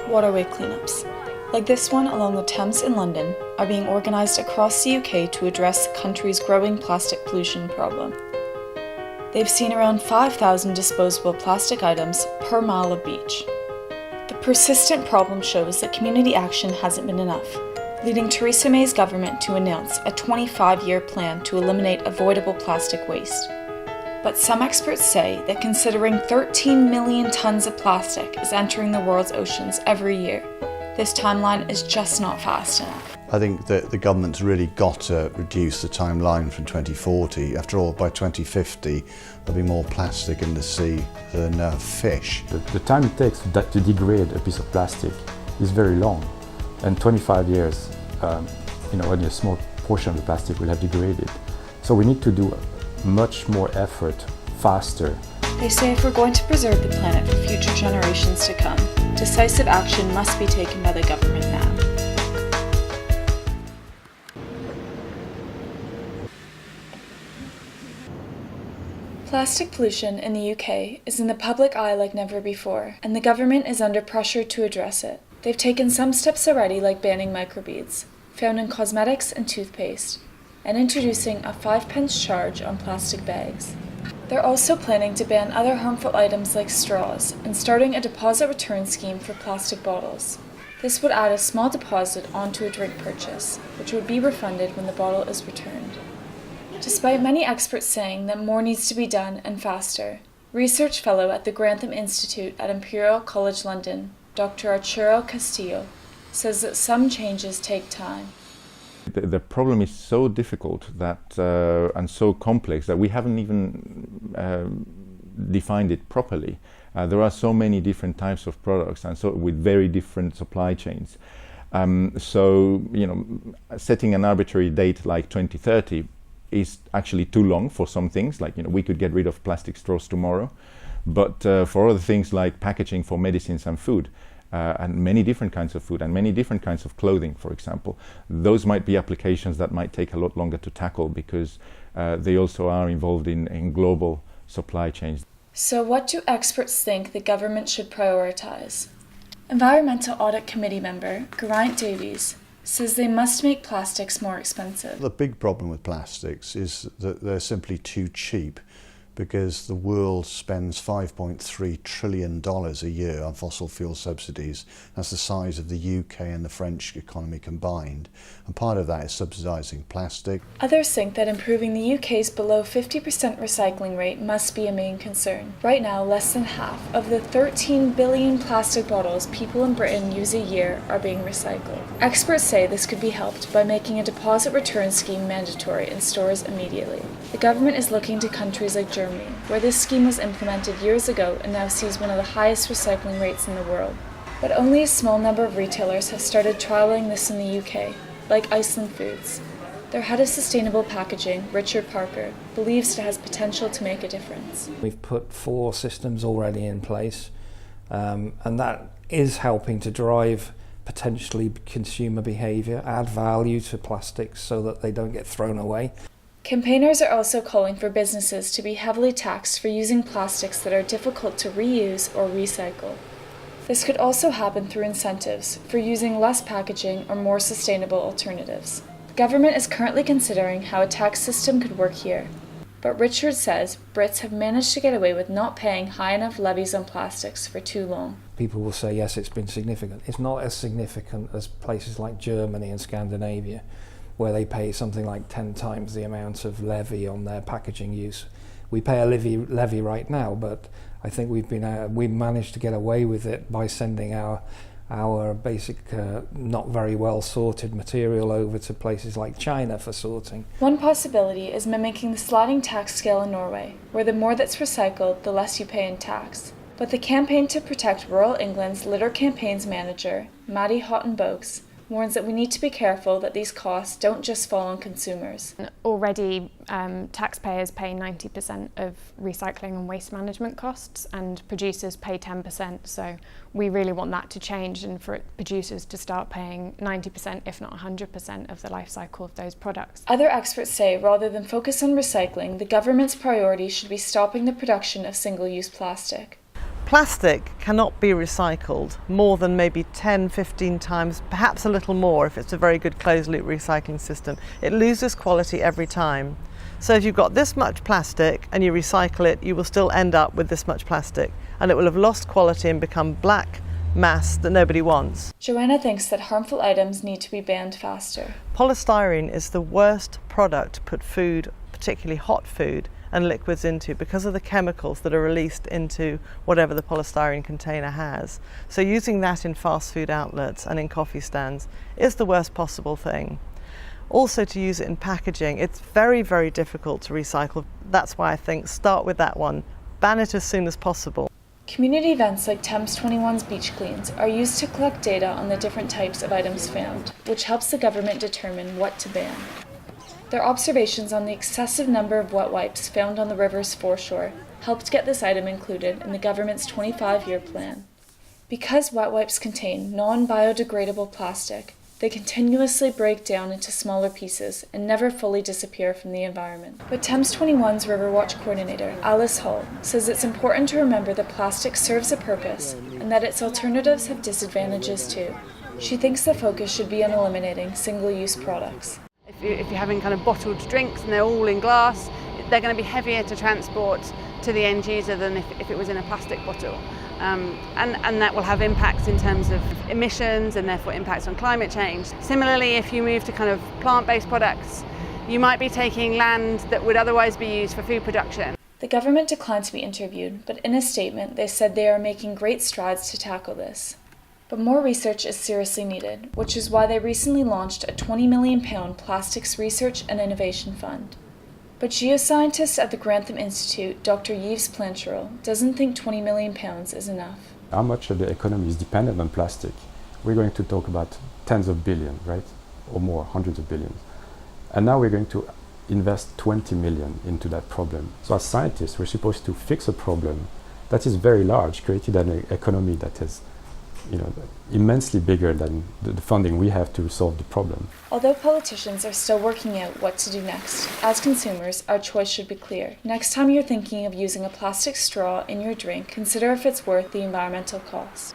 waterway cleanups, like this one along the Thames in London, are being organised across the UK to address the country's growing plastic pollution problem. They've seen around 5,000 disposable plastic items per mile of beach. The persistent problem shows that community action hasn't been enough, leading Theresa May's government to announce a 25-year plan to eliminate avoidable plastic waste. But some experts say that considering 13 million tons of plastic is entering the world's oceans every year, this timeline is just not fast enough. I think that the government's really got to reduce the timeline from 2040. After all, by 2050, there'll be more plastic in the sea than fish. The time it takes to degrade a piece of plastic is very long, and 25 years, only a small portion of the plastic will have degraded. So we need to do much more effort, faster. They say if we're going to preserve the planet for future generations to come, decisive action must be taken by the government now. Plastic pollution in the UK is in the public eye like never before, and the government is under pressure to address it. They've taken some steps already, like banning microbeads, found in cosmetics and toothpaste, and introducing a 5p charge on plastic bags. They're also planning to ban other harmful items like straws and starting a deposit return scheme for plastic bottles. This would add a small deposit onto a drink purchase, which would be refunded when the bottle is returned. Despite many experts saying that more needs to be done and faster, research fellow at the Grantham Institute at Imperial College London, Dr. Arturo Castillo, says that some changes take time. The problem is so difficult that and so complex that we haven't even defined it properly. There are so many different types of products, and so with very different supply chains. Setting an arbitrary date like 2030 is actually too long for some things. Like we could get rid of plastic straws tomorrow, but for other things like packaging for medicines and food. And many different kinds of food and many different kinds of clothing, for example. Those might be applications that might take a lot longer to tackle because they also are involved in global supply chains. So what do experts think the government should prioritise? Environmental Audit Committee member Geraint Davies says they must make plastics more expensive. The big problem with plastics is that they're simply too cheap, because the world spends $5.3 trillion a year on fossil fuel subsidies. That's the size of the UK and the French economy combined. And part of that is subsidising plastic. Others think that improving the UK's below 50% recycling rate must be a main concern. Right now, less than half of the 13 billion plastic bottles people in Britain use a year are being recycled. Experts say this could be helped by making a deposit return scheme mandatory in stores immediately. The government is looking to countries like Germany, where this scheme was implemented years ago and now sees one of the highest recycling rates in the world. But only a small number of retailers have started trialling this in the UK, like Iceland Foods. Their head of sustainable packaging, Richard Parker, believes it has potential to make a difference. We've put 4 systems already in place, and that is helping to drive potentially consumer behaviour, add value to plastics so that they don't get thrown away. Campaigners are also calling for businesses to be heavily taxed for using plastics that are difficult to reuse or recycle. This could also happen through incentives for using less packaging or more sustainable alternatives. The government is currently considering how a tax system could work here, but Richard says Brits have managed to get away with not paying high enough levies on plastics for too long. People will say, yes, it's been significant. It's not as significant as places like Germany and Scandinavia, where they pay something like 10 times the amount of levy on their packaging use. We pay a levy right now, but I think we've managed to get away with it by sending our basic, not very well sorted material over to places like China for sorting. One possibility is mimicking the sliding tax scale in Norway, where the more that's recycled, the less you pay in tax. But the Campaign to Protect Rural England's Litter Campaigns manager, Maddie Houghton-Boakes, warns that we need to be careful that these costs don't just fall on consumers. Already, taxpayers pay 90% of recycling and waste management costs, and producers pay 10%. So we really want that to change, and for producers to start paying 90%, if not 100% of the life cycle of those products. Other experts say rather than focus on recycling, the government's priority should be stopping the production of single-use plastic. Plastic cannot be recycled more than maybe 10, 15 times, perhaps a little more if it's a very good closed-loop recycling system. It loses quality every time. So if you've got this much plastic and you recycle it, you will still end up with this much plastic, and it will have lost quality and become black mass that nobody wants. Joanna thinks that harmful items need to be banned faster. Polystyrene is the worst product to put food, particularly hot food, and liquids into because of the chemicals that are released into whatever the polystyrene container has. So using that in fast food outlets and in coffee stands is the worst possible thing. Also, to use it in packaging, it's very, very difficult to recycle. That's why I think start with that one. Ban it as soon as possible. Community events like Thames 21's Beach Cleans are used to collect data on the different types of items found, which helps the government determine what to ban. Their observations on the excessive number of wet wipes found on the river's foreshore helped get this item included in the government's 25-year plan. Because wet wipes contain non-biodegradable plastic, they continuously break down into smaller pieces and never fully disappear from the environment. But Thames 21's Riverwatch coordinator, Alice Hull, says it's important to remember that plastic serves a purpose and that its alternatives have disadvantages too. She thinks the focus should be on eliminating single-use products. If you're having kind of bottled drinks and they're all in glass, they're going to be heavier to transport to the end user than if it was in a plastic bottle. And that will have impacts in terms of emissions and therefore impacts on climate change. Similarly, if you move to kind of plant-based products, you might be taking land that would otherwise be used for food production. The government declined to be interviewed, but in a statement they said they are making great strides to tackle this. But more research is seriously needed, which is why they recently launched a £20 million Plastics Research and Innovation Fund. But geoscientist at the Grantham Institute, Dr. Yves Plancherel, doesn't think £20 million is enough. How much of the economy is dependent on plastic? We're going to talk about tens of billions, right? Or more, hundreds of billions. And now we're going to invest 20 million into that problem. So as scientists, we're supposed to fix a problem that is very large, created an economy that is immensely bigger than the funding we have to solve the problem. Although politicians are still working out what to do next, as consumers, our choice should be clear. Next time you're thinking of using a plastic straw in your drink, consider if it's worth the environmental cost.